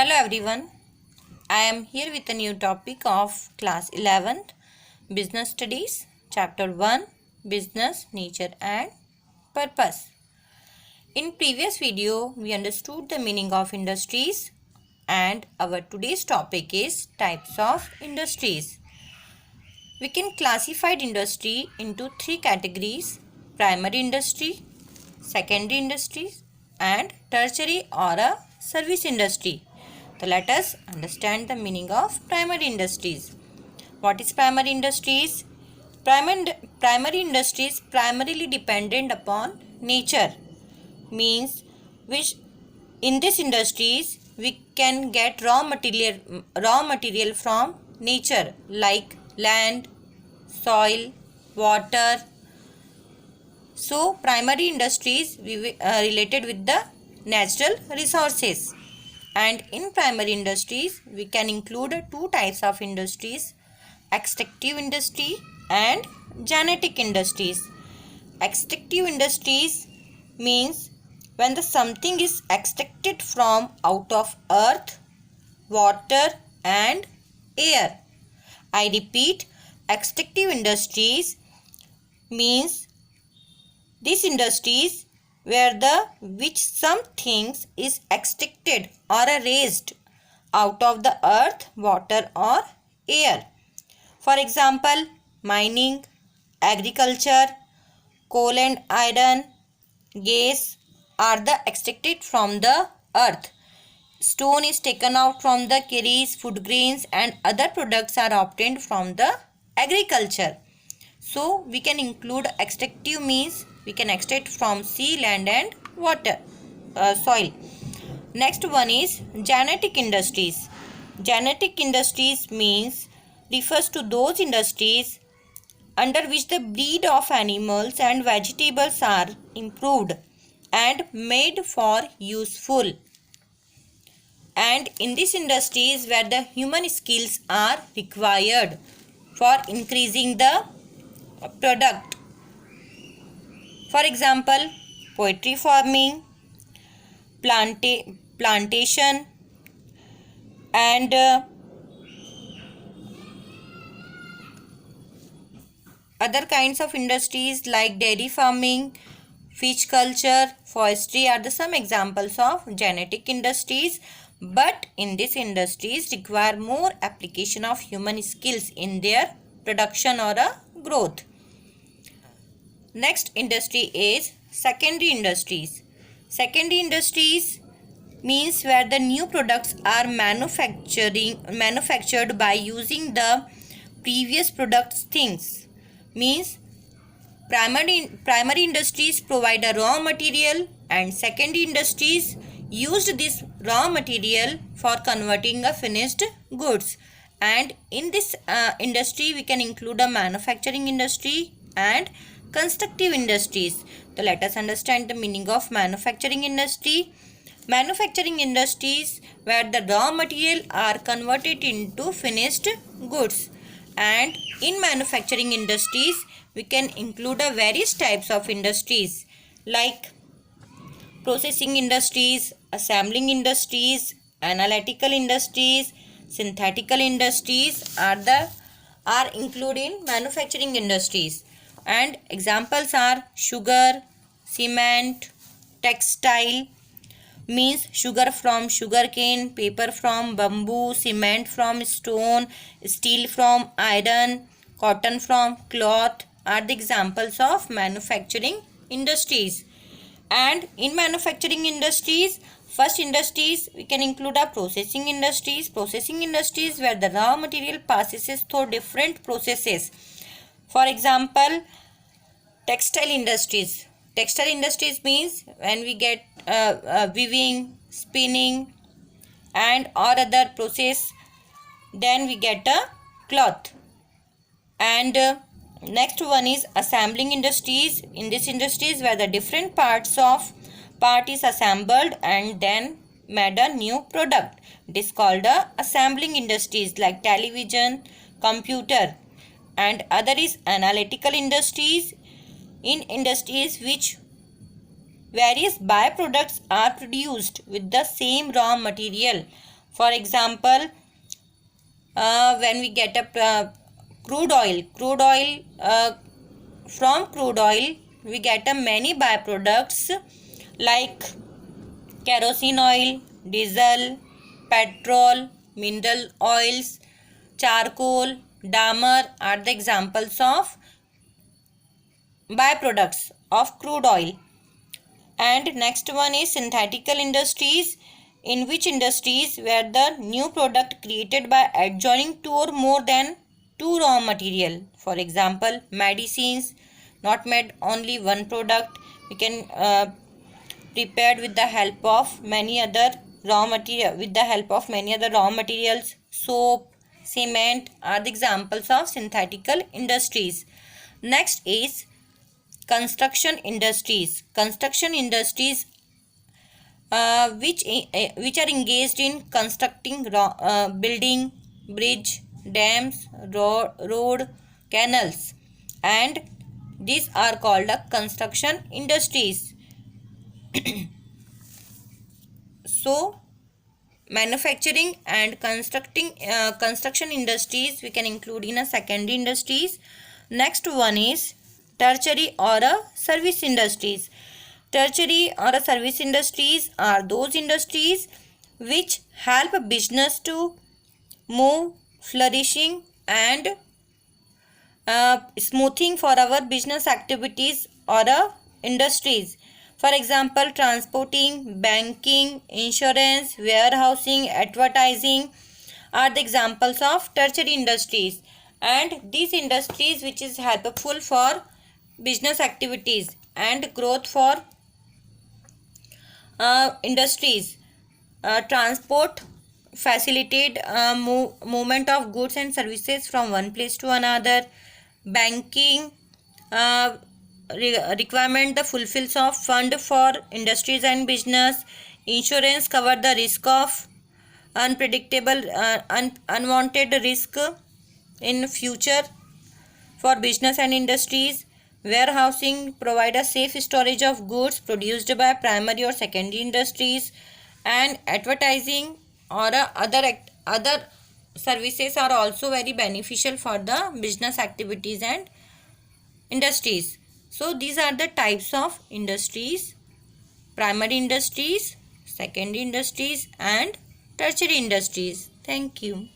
Hello everyone, I am here with a new topic of class 11th Business Studies, Chapter 1 Business, Nature and Purpose. In previous video, we understood the meaning of industries and our today's topic is types of industries. We can classify industry into three categories: primary industry, secondary industries and tertiary or a service industry. So let us understand the meaning of primary industries. What is primary industries? Primary industries primarily dependent upon nature, means which in these industries we can get raw material from nature like land, soil, water. So primary industries related with the natural resources. And in primary industries, we can include two types of industries: extractive industry and genetic industries. Extractive industries means when the something is extracted from out of earth, water and air. I repeat, extractive industries means these industries where which some things is extracted or raised out of the earth, water or air. For example, mining, agriculture, coal and iron, gas are the extracted from the earth. Stone is taken out from the quarries, food grains and other products are obtained from the agriculture. So we can include extractive means we can extract from sea, land and water, soil. Next one is genetic industries. Genetic industries means refers to those industries under which the breed of animals and vegetables are improved and made for useful. And in these industries where the human skills are required for increasing the product. For example, poultry farming, plantation and other kinds of industries like dairy farming, fish culture, forestry are the some examples of genetic industries. But in these industries require more application of human skills in their production or growth. Next industry is secondary industries. Secondary industries means where the new products are manufactured by using the previous products things. Means primary industries provide a raw material and secondary industries used this raw material for converting a finished goods. And in this industry we can include a manufacturing industry and constructive industries. So let us understand the meaning of manufacturing industry. Manufacturing industries where the raw material are converted into finished goods. And in manufacturing industries we can include a various types of industries like processing industries, assembling industries, analytical industries, synthetical industries are included in manufacturing industries. And examples are sugar, cement, textile means sugar from sugarcane, paper from bamboo, cement from stone, steel from iron, cotton from cloth are the examples of manufacturing industries. And in manufacturing industries, first industries we can include a processing industries. Processing industries where the raw material passes through different processes. For example, textile industries. Textile industries means when we get weaving, spinning and or other process, then we get a cloth. And next one is assembling industries. In these industries where the different part is assembled and then made a new product. It is called assembling industries like television, computer. And other is analytical industries. In industries which various byproducts are produced with the same raw material. For example, when we get a crude oil, from crude oil we get a many byproducts like kerosene oil, diesel, petrol, mineral oils, charcoal, damer are the examples of byproducts of crude oil. And next one is synthetical industries, in which industries where the new product created by adjoining two or more than two raw material. For example, medicines, not made only one product, we can prepared with the help of many other raw materials. Soap, cement are the examples of synthetical industries. Next is construction industries. Construction industries which are engaged in constructing building, bridge, dams, road, canals, and these are called construction industries. So manufacturing and construction industries we can include in a secondary industries. Next one is tertiary or a service industries. Tertiary or a service industries are those industries which help a business to move, flourishing and smoothing for our business activities or industries. For example, transporting, banking, insurance, warehousing, advertising are the examples of tertiary industries, and these industries which is helpful for business activities and growth for industries. Transport facilitate movement of goods and services from one place to another. Banking requirement the fulfills of fund for industries and business. Insurance cover the risk of unpredictable unwanted risk in future for business and industries. Warehousing provide a safe storage of goods produced by primary or secondary industries. And advertising or other services are also very beneficial for the business activities and industries. So these are the types of industries: primary industries, secondary industries and tertiary industries. Thank you.